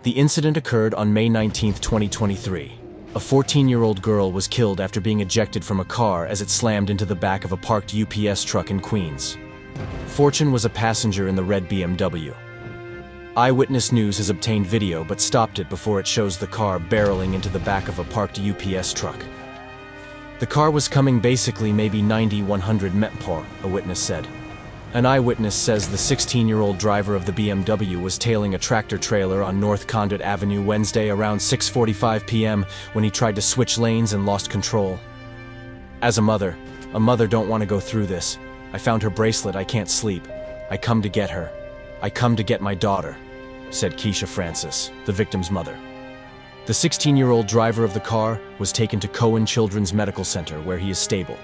The incident occurred on May 19, 2023. A 14-year-old girl was killed after being ejected from a car as it slammed into the back of a parked UPS truck in Queens. Fortune was a passenger in the red BMW. Eyewitness News has obtained video but stopped it before it shows the car barreling into the back of a parked UPS truck. The car was coming basically maybe 90-100 mph, a witness said. An eyewitness says the 16-year-old driver of the BMW was tailing a tractor-trailer on North Condit Avenue Wednesday around 6:45 p.m. when he tried to switch lanes and lost control. As a mother don't want to go through this. I found her bracelet, I can't sleep. I come to get her. I come to get my daughter, said Keisha Francis, the victim's mother. The 16-year-old driver of the car was taken to Cohen Children's Medical Center where he is stable.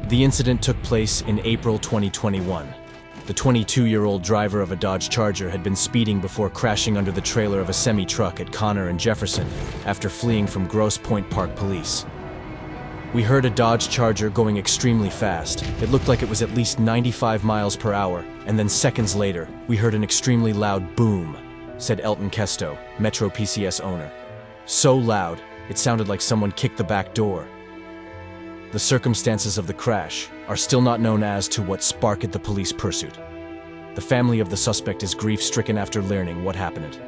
The incident took place in April 2021. The 22-year-old driver of a Dodge Charger had been speeding before crashing under the trailer of a semi-truck at Connor and Jefferson after fleeing from Grosse Pointe Park police. We heard a Dodge Charger going extremely fast. It looked like it was at least 95 miles per hour, and then seconds later, we heard an extremely loud boom, said Elton Kesto, Metro PCS owner. So loud, it sounded like someone kicked the back door. The circumstances of the crash are still not known as to what sparked the police pursuit. The family of the suspect is grief-stricken after learning what happened.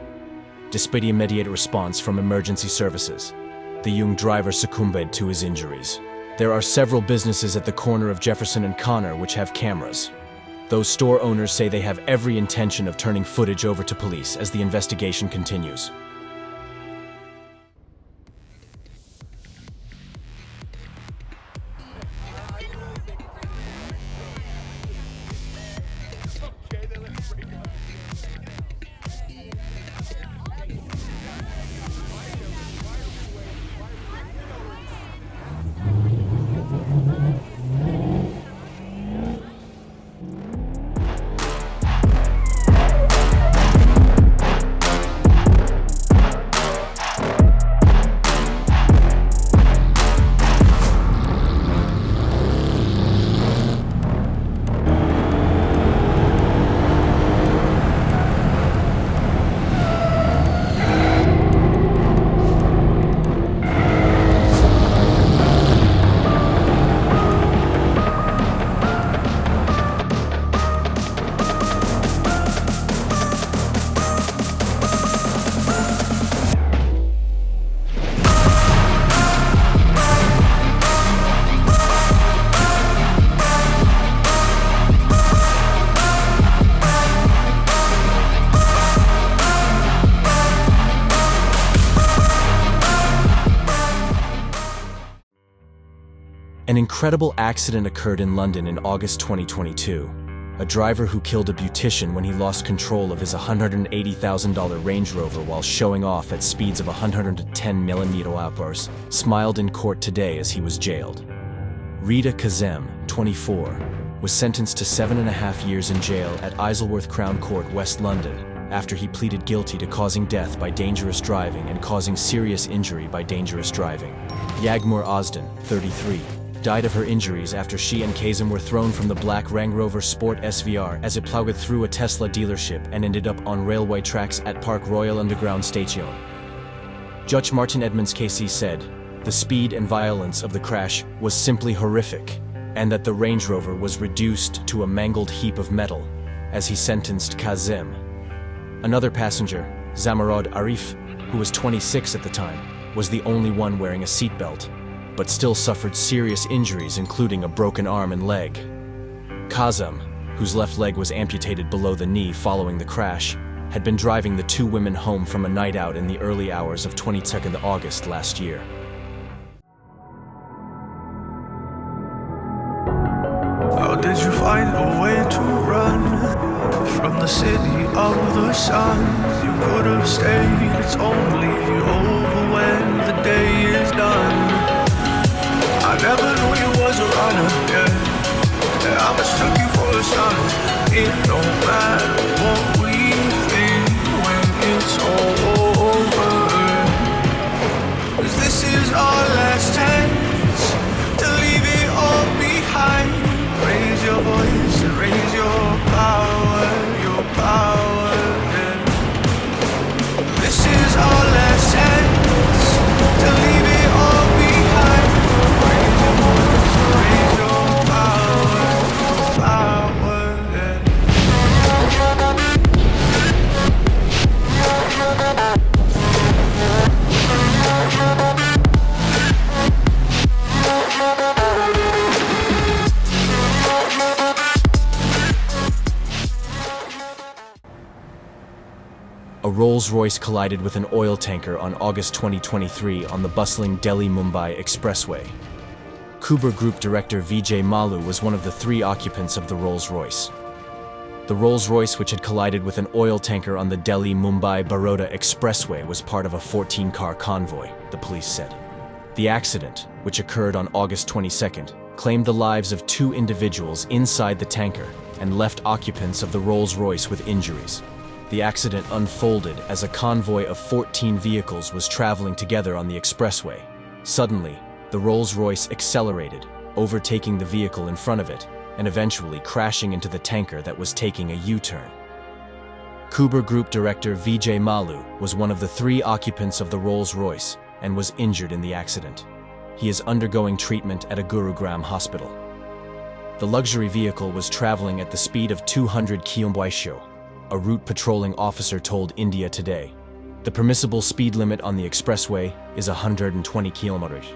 Despite immediate response from emergency services, the young driver succumbed to his injuries. There are several businesses at the corner of Jefferson and Connor which have cameras. Those store owners say they have every intention of turning footage over to police as the investigation continues. An incredible accident occurred in London in August 2022. A driver who killed a beautician when he lost control of his $180,000 Range Rover while showing off at speeds of 110 mph smiled in court today as he was jailed. Rita Kazem, 24, was sentenced to 7.5 years in jail at Isleworth Crown Court, West London, after he pleaded guilty to causing death by dangerous driving and causing serious injury by dangerous driving. Yagmur Ozden, 33, died of her injuries after she and Kazem were thrown from the black Rover Sport SVR as it plowed through a Tesla dealership and ended up on railway tracks at Park Royal Underground Station. Judge Martin Edmonds KC said, "The speed and violence of the crash was simply horrific, and that the Range Rover was reduced to a mangled heap of metal," as he sentenced Kazem. Another passenger, Zamarod Arif, who was 26 at the time, was the only one wearing a seatbelt, but still suffered serious injuries including a broken arm and leg. Kazem, whose left leg was amputated below the knee following the crash, had been driving the two women home from a night out in the early hours of 22nd August last year. How did you find a way to run from the city of the sun? You could have stayed, it's only over when the day is done. I never knew you was a runner, yeah. I mistook you for a son. It don't matter what we think when it's all over, 'cause this is our last chance to leave it all behind. Raise your voice and raise your power, yeah. This is our last chance to leave it all behind. Raise your voice and raise your power, yeah. A Rolls-Royce collided with an oil tanker on August 2023 on the bustling Delhi-Mumbai Expressway. Kuber Group director Vijay Malu was one of the three occupants of the Rolls-Royce. The Rolls-Royce, which had collided with an oil tanker on the Delhi-Mumbai Baroda Expressway, was part of a 14-car convoy, the police said. The accident, which occurred on August 22nd, claimed the lives of two individuals inside the tanker and left occupants of the Rolls-Royce with injuries. The accident unfolded as a convoy of 14 vehicles was traveling together on the expressway. Suddenly, the Rolls-Royce accelerated, overtaking the vehicle in front of it, and eventually crashing into the tanker that was taking a U-turn. Kuber Group director Vijay Malu was one of the three occupants of the Rolls-Royce and was injured in the accident. He is undergoing treatment at a Gurugram hospital. The luxury vehicle was traveling at the speed of 200 km/h, a route patrolling officer told India Today. The permissible speed limit on the expressway is 120 km/h.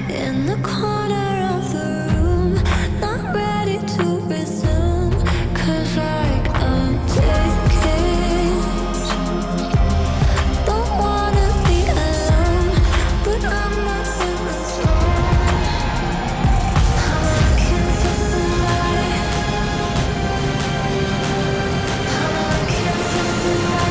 In the corner of the room, not ready to resume, 'cause like I'm taking. Don't wanna be alone, but I'm not in the zone. I'm looking for somebody. I'm looking for somebody.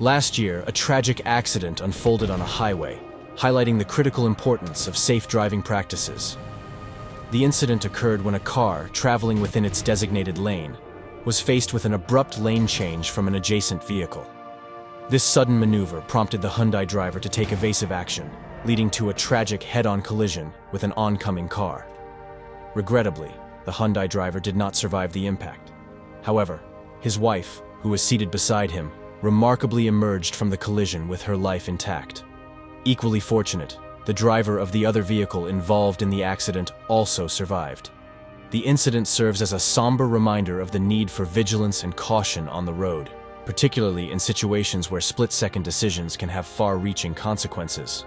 Last year, a tragic accident unfolded on a highway, highlighting the critical importance of safe driving practices. The incident occurred when a car, traveling within its designated lane, was faced with an abrupt lane change from an adjacent vehicle. This sudden maneuver prompted the Hyundai driver to take evasive action, leading to a tragic head-on collision with an oncoming car. Regrettably, the Hyundai driver did not survive the impact. However, his wife, who was seated beside him, remarkably emerged from the collision with her life intact. Equally fortunate, the driver of the other vehicle involved in the accident also survived. The incident serves as a somber reminder of the need for vigilance and caution on the road, particularly in situations where split-second decisions can have far-reaching consequences.